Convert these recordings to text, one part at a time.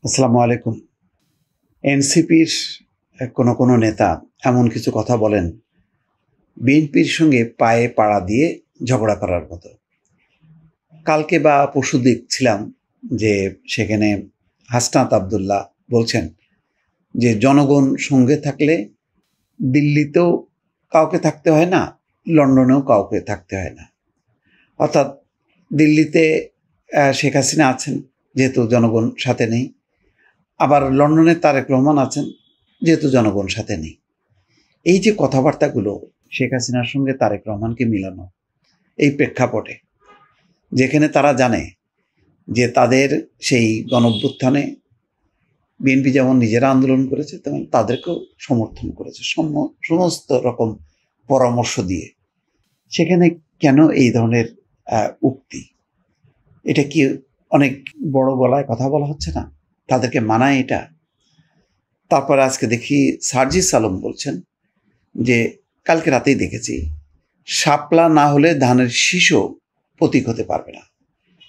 আসসালামু আলাইকুম। এনসিপির কোনো নেতা এমন কিছু কথা বলেন, বিএনপির সঙ্গে পায়ে পাড়া দিয়ে ঝগড়া করার মতো। কালকে বা পরশু দেখছিলাম যে সেখানে হাসনাত আব্দুল্লাহ বলছেন যে জনগণ সঙ্গে থাকলে দিল্লিতেও কাউকে থাকতে হয় না, লন্ডনেও কাউকে থাকতে হয় না। অর্থাৎ দিল্লিতে শেখ হাসিনা আছেন, যেহেতু জনগণ সাথে নেই। আবার লন্ডনে তারেক রহমান আছেন, যেহেতু জনগণ সাথে নেই। এই যে কথাবার্তাগুলো শেখ হাসিনার সঙ্গে তারেক রহমানকে মিলানো, এই প্রেক্ষাপটে যেখানে তারা জানে যে তাদের সেই গণঅভ্যুত্থানে বিএনপি যেমন নিজেরা আন্দোলন করেছে, তেমন তাদেরকেও সমর্থন করেছে সমস্ত রকম পরামর্শ দিয়ে, সেখানে কেন এই ধরনের উক্তি? এটা কি অনেক বড় গলায় কথা বলা হচ্ছে না? তাদেরকে মানায় এটা? তারপরে আজকে দেখি সার্জিস আলম বলছেন যে কালকে রাতেই দেখেছি, শাপলা না হলে ধানের শীষও প্রতীক হতে পারবে না।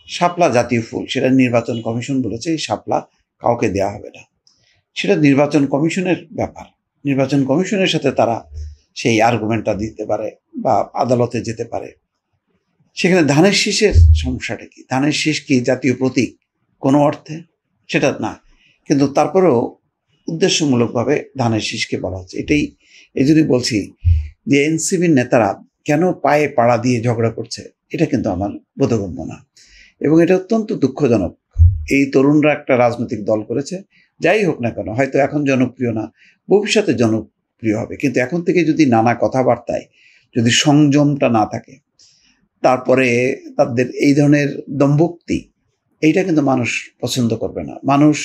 শাপলা জাতীয় ফুল, সেটা নির্বাচন কমিশন বলেছে এই শাপলা কাউকে দেওয়া হবে না। সেটা নির্বাচন কমিশনের ব্যাপার। নির্বাচন কমিশনের সাথে তারা সেই আর্গুমেন্টটা দিতে পারে বা আদালতে যেতে পারে। সেখানে ধানের শীষের সমস্যাটা কি? ধানের শীষ কি জাতীয় প্রতীক কোনো অর্থে? সেটা না, কিন্তু তারপরেও উদ্দেশ্যমূলকভাবে ধানের শীষকে বলা হচ্ছে। এই জন্যই বলছি যে এনসিপির নেতারা কেন পায়ে পাড়া দিয়ে ঝগড়া করছে, এটা কিন্তু আমার বোধগম্য না, এবং এটা অত্যন্ত দুঃখজনক। এই তরুণরা একটা রাজনৈতিক দল করেছে, যাই হোক না কেন, হয়তো এখন জনপ্রিয় না, ভবিষ্যতে জনপ্রিয় হবে, কিন্তু এখন থেকে যদি নানা কথাবার্তায় যদি সংযমটা না থাকে, তারপরে তাদের এই ধরনের দম্ভোক্তি, এইটা কিন্তু মানুষ পছন্দ করবে না। মানুষ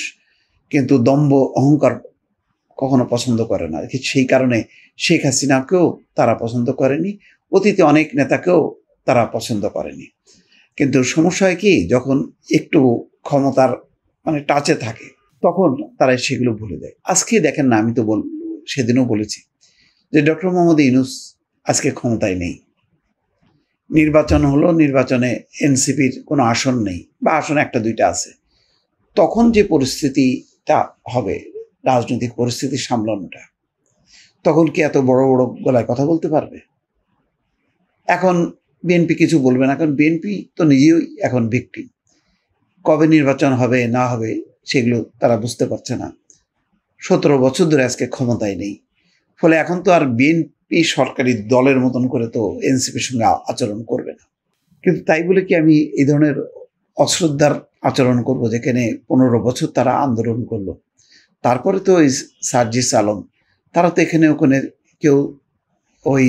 কিন্তু দম্ভ অহংকার কখনো পছন্দ করে না। সেই কারণে শেখ হাসিনাকেও তারা পছন্দ করেনি, অতীতে অনেক নেতাকেও তারা পছন্দ করেনি। কিন্তু সমস্যা হয় কি, যখন একটু ক্ষমতার টাচে থাকে, তখন তারা সেগুলো ভুলে যায়। আজকে দেখেন না, আমি তো সেদিনও বলেছি যে ডক্টর মোহাম্মদ ইউনূস আজকে ক্ষমতায় নেই। নির্বাচন হলো, নির্বাচনে এনসিপির কোনো আসন নেই, বা আসন একটা দুইটা আছে। তখন যে পরিস্থিতিটা হবে, রাজনৈতিক পরিস্থিতি সামলানোটা, তখন কি এত বড় বড় গলায় কথা বলতে পারবে? এখন বিএনপি কিছু বলবে না, কারণ বিএনপি তো নিজেই এখন ভিকটিম। কবে নির্বাচন হবে না হবে সেগুলো তারা বুঝতে পারছে না। 17 বছর ধরে আজকে ক্ষমতায় নেই, ফলে এখন তো আর বিএনপি সরকারি দলের মতন করে তো এনসিপির সঙ্গে আচরণ করবে না। কিন্তু তাই বলে কি আমি এই ধরনের অশ্রদ্ধার আচরণ করব, যেখানে 15 বছর তারা আন্দোলন করলো? তারপরে তো ওই সার্জিস আলম, তারা তো এখানে ওখানে, কেউ ওই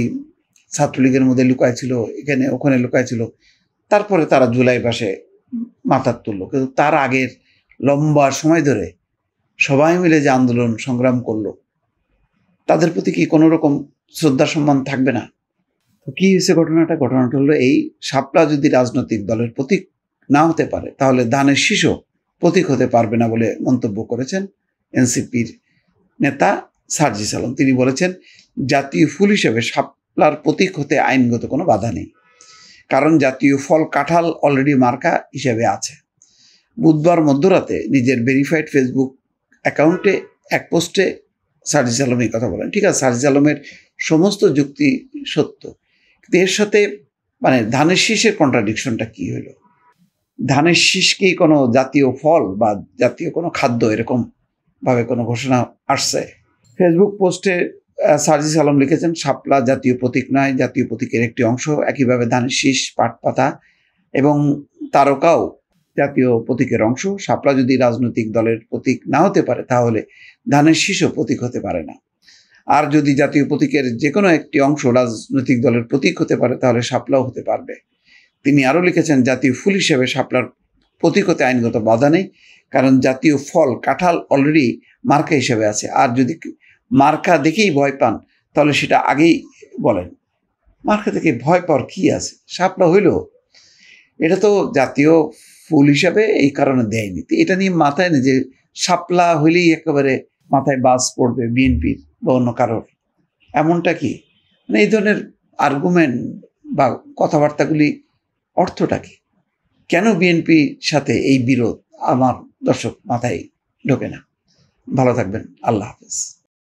ছাত্রলীগের মধ্যে লুকায় ছিল, এখানে ওখানে লুকায় ছিল, তারপরে তারা জুলাই মাসে মাথা তুললো। কিন্তু তার আগের লম্বা সময় ধরে সবাই মিলে যে আন্দোলন সংগ্রাম করলো, তাদের প্রতি কি কোনো রকম শ্রদ্ধা সম্মান থাকবে না? তো কি হয়েছে ঘটনাটা হলো এই, শাপলা যদি রাজনৈতিক দলের প্রতীক না হতে পারে, তাহলে ধানের শীষও প্রতীক হতে পারবে না বলে মন্তব্য করেছেন এনসিপির নেতা সার্জিস আলম। তিনি বলেছেন, জাতীয় ফুল হিসেবে শাপলার প্রতীক হতে আইনগত কোনো বাধা নেই, কারণ জাতীয় ফল কাঁঠাল অলরেডি মার্কা হিসেবে আছে। বুধবার মধ্যরাতে নিজের ভেরিফাইড ফেসবুক অ্যাকাউন্টে এক পোস্টে সার্জিস আলম এই কথা বলেন। ঠিক আছে, সার্জিস আলমের সমস্ত যুক্তি সত্য, কিন্তু এর সাথে ধানের শীষের কন্ট্রাডিকশনটা কি হলো? ধানের শীষ কি কোনো জাতীয় ফল বা জাতীয় কোনো খাদ্য, এরকম ভাবে কোনো ঘোষণা আসছে? ফেসবুক পোস্টে সার্জিস আলম লিখেছেন, শাপলা জাতীয় প্রতীক নয়, জাতীয় প্রতীকের একটি অংশ। একইভাবে ধানের শীষ, পাট পাতা এবং তারকাও জাতীয় প্রতীকের অংশ। শাপলা যদি রাজনৈতিক দলের প্রতীক না হতে পারে, তাহলে ধানের শীষও প্রতীক হতে পারে না। আর যদি জাতীয় প্রতীকের যে কোনো একটি অংশ রাজনৈতিক দলের প্রতীক হতে পারে, তাহলে শাপলাও হতে পারবে। তিনি আরও লিখেছেন, জাতীয় ফুল হিসেবে শাপলার প্রতীক হতে আইনগত বাধা নেই, কারণ জাতীয় ফল কাঁঠাল অলরেডি মার্কা হিসেবে আছে। আর যদি মার্কা দেখেই ভয় পান, তাহলে সেটা আগেই বলেন। মার্কা থেকে ভয় পাওয়ার কি আছে? শাপলা হইল, এটা তো জাতীয় ফুল হিসাবে এই কারণে দেয়নি। এটা নিয়ে মাথায় নেই যে শাপলা হইলেই একেবারে মাথায় বাজ পড়বে বিএনপির বা অন্য কারোর, এমনটা কি? এই ধরনের আর্গুমেন্ট বা কথাবার্তাগুলি অর্থটা কি? কেন বিএনপির সাথে এই বিরোধ? আমার দর্শক মাথায় ঢোকে না। ভালো থাকবেন। আল্লাহ হাফেজ।